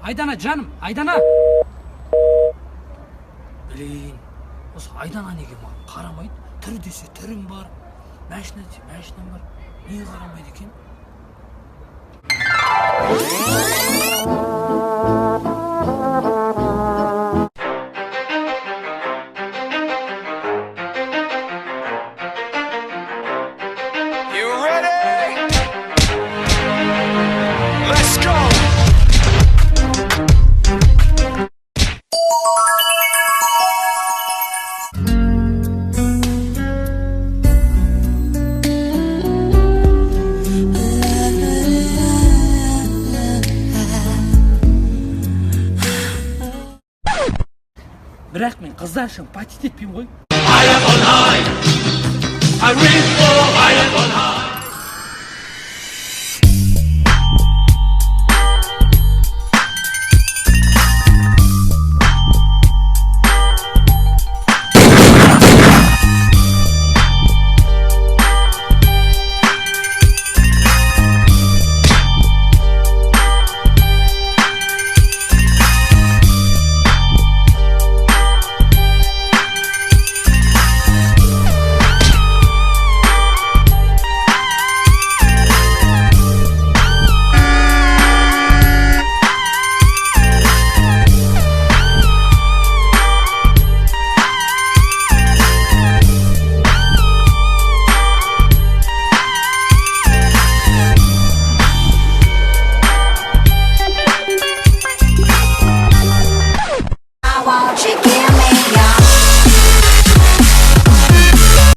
Айдана жаным, Айдана. Блин, осы Айдана неге маған қарамайды? Түр десе түрім бар, машина десе машинам бар. Неге қарамайды екен? You ready? Let's go! Бірақ мен қыздар үшін патит етпеймін ғой. I am on high. I reach for